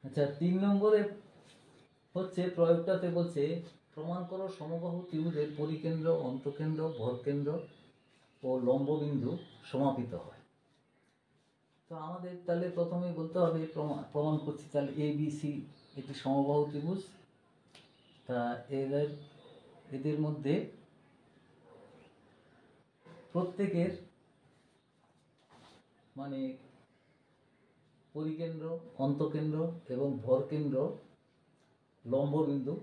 আচ্ছা, 3 নম্বরে হচ্ছে প্রয়োগটাতে বলছে প্রমাণ করো সমবাহু ত্রিভুজের পরিকেন্দ্র, অন্তকেন্দ্র, ভরকেন্দ্র ও লম্ববিন্দু সমাপিত হয়। তো আমাদের তাহলে প্রথমেই বলতে হবে প্রমাণ করছি তাহলে ABC একটি সমবাহু ত্রিভুজ। তা এদের মধ্যে প্রত্যেকের মানে পরিকেন্দ্র, অন্তকেন্দ্র এবং ভরকেন্দ্র লম্ববিন্দু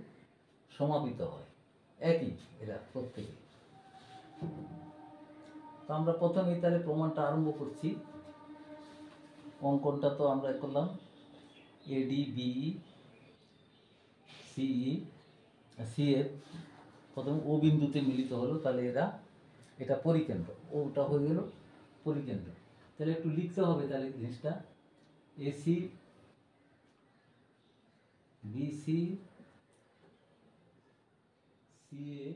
সমাপিত হয়, একই এরা প্রত্যেকে। তো আমরা প্রথমেই তাহলে প্রমাণটা আরম্ভ করছি। অঙ্কনটা তো আমরা করলাম AD BE CE CF প্রথম ও বিন্দুতে মিলিত হলো, তাহলে এটা পরিকেন্দ্র, ওটা হয়ে গেল পরিকেন্দ্র। তাহলে একটু লিখতে হবে তাহলে জিনিসটা, AC BC CA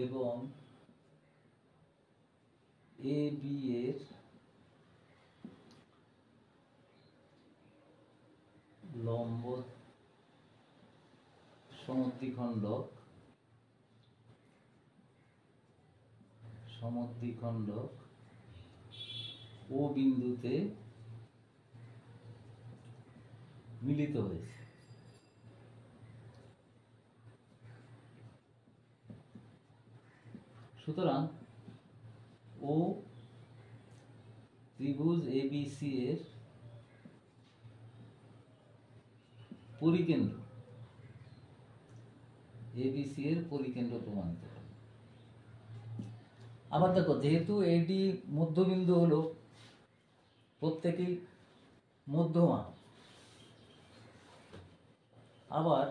এবং AB এর লম্ব সমদ্বিখণ্ডক ও বিন্দুতে মিলিত হয়েছে। সুতরাং ও ত্রিভুজ ABC এর পরিকেন্দ্র, ABC এর পরিকেন্দ্র প্রমাণিত। আবার দেখো, যেহেতু AD মধ্যবিন্দু হলো প্রত্যেকেই মধ্যমা, আবার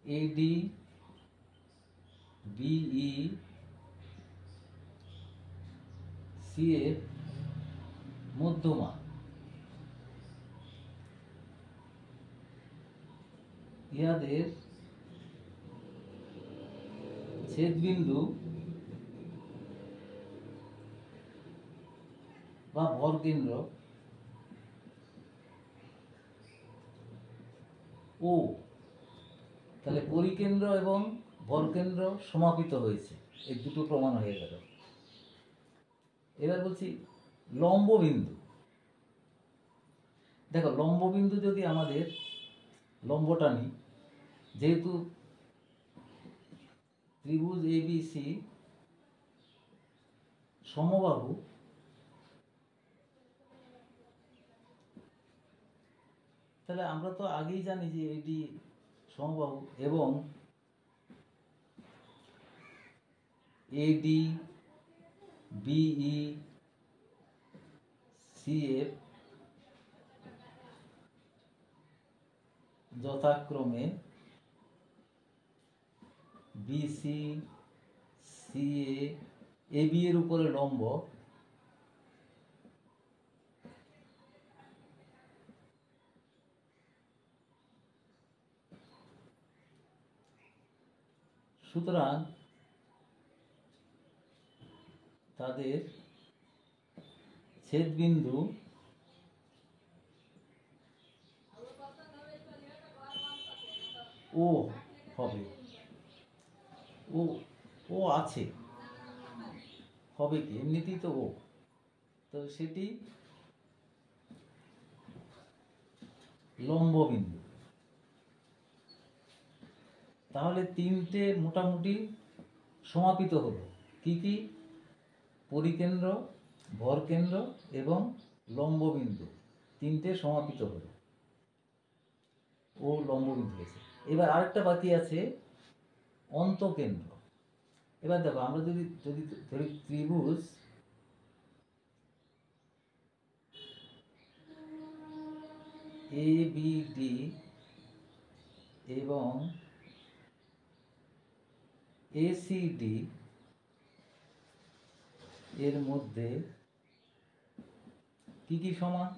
AD BE CF মধ্যমা, ইহাদের ছেদবিন্দু বা ভরকেন্দ্র ও, তাহলে পরিকেন্দ্র এবং ভরকেন্দ্র সমাপিত হয়েছে, এই দুটো প্রমাণ হয়ে গেল। এবার বলছি লম্ববিন্দু। দেখো, লম্ববিন্দু যদি আমাদের লম্বটা নিই, যেহেতু ত্রিভুজ ABC সমবাহু, তাহলে আমরা তো আগেই জানি যে AD সমবাহু এবং AD BE CF যথাক্রমে BC CA AB এর উপরে লম্ব, সুতরাং তাদের ছেদবিন্দু ও হবে, ও আছে, হবে কি এমনিতেই তো ও, তো সেটি লম্ববিন্দু। তাহলে তিনটে মোটামুটি সমাপিত হলো, কি কি? পরিকেন্দ্র, ভরকেন্দ্র এবং লম্ববিন্দু, তিনটে সমাপিত হলো, ও লম্ববিন্দু হয়েছে। এবার আরেকটা বাকি আছে অন্তকেন্দ্র। এবার দেখো, আমরা যদি যদি ধরি ত্রিভুজ ABD এবং ACD এর মধ্যে কি কি সমান?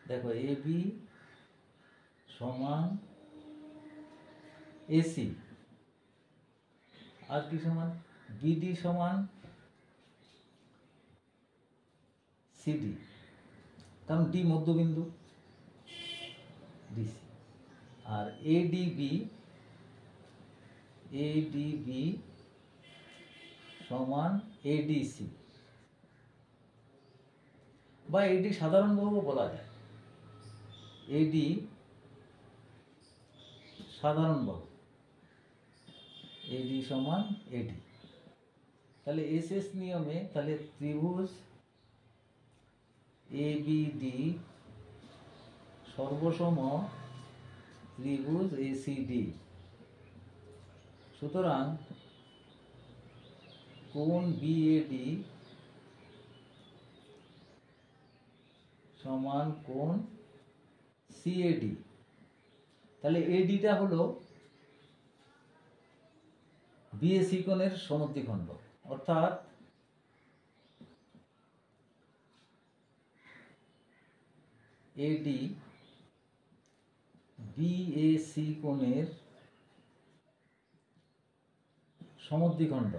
দেখো, AB সমান AC, আর কি সমান? BD সমান সিডি, কারণ ডি মধ্যবিন্দু, ডিসি। আর এডিবি, এডিবি সমান এডিসি, বা এডি সাধারণভাবেও বলা যায়, এডি সাধারণ বাহু, এডি সমান এডি। তাহলে এস এস নিয়মে তাহলে ত্রিভুজ এবিডি সর্বসম ত্রিভুজ এসিডি। সুতরাং কোণ বিএডি সমান কোণ সিএডি। তাহলে এডিটা হলো বিএসি কোণের সমদ্বিখণ্ড, অর্থাৎ এডি বিএসি কোণের সমদ্বিখণ্ড।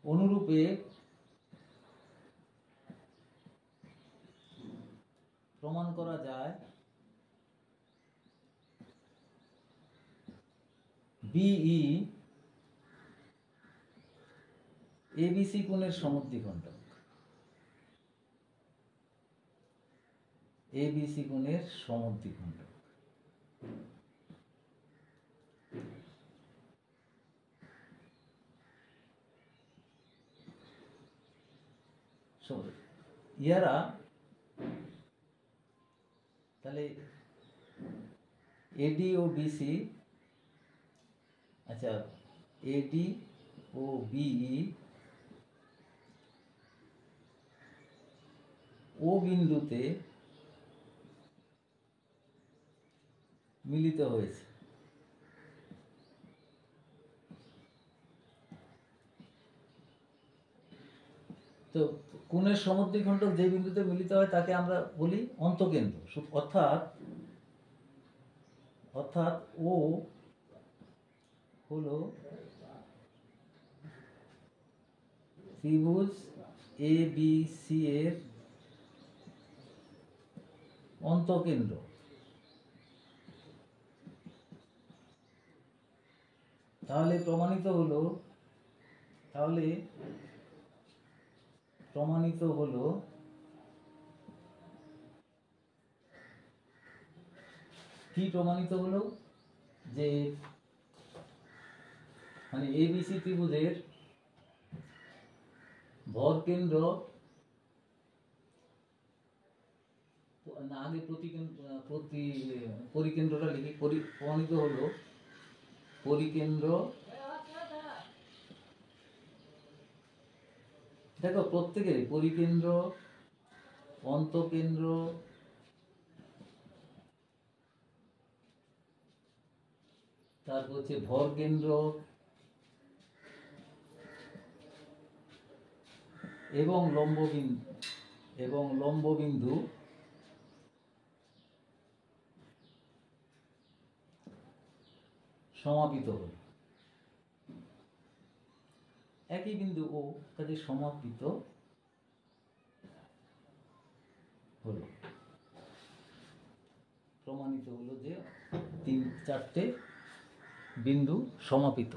অনুরূপে প্রমাণ করা যায় বিই এবিসি কোণের সমদ্বিখণ্ডক, এবিসি কোণের সমদ্বিখণ্ডক। ইয়ারা তাহলে এডি ও বিসি, আচ্ছা এডি ও বিই ও বিন্দুতে মিলিত হয়েছে। তো কোণের সমদ্বিখণ্ডক যে বিন্দুতে মিলিত হয় তাকে আমরা বলি অন্তকেন্দ্র। অর্থাৎ ও হলো ত্রিভুজ এ বি সি এর অন্তকেন্দ্র। তাহলে প্রমাণিত হলো কি প্রমাণিত হলো যে মানে এবিসি ত্রিভুজের ভর কেন্দ্র, না আগে পরিকেন্দ্রটা লিখি। প্রমাণিত হলো পরিকেন্দ্র, দেখো প্রত্যেকের পরিকেন্দ্র, অন্তকেন্দ্র, তারপর হচ্ছে ভর কেন্দ্র এবং লম্ববিন্দু সমাপিত হল। একই বিন্দু ও কাজে সমাপিত হলো। প্রমাণিত হলো যে 3-4টে বিন্দু সমাপিত।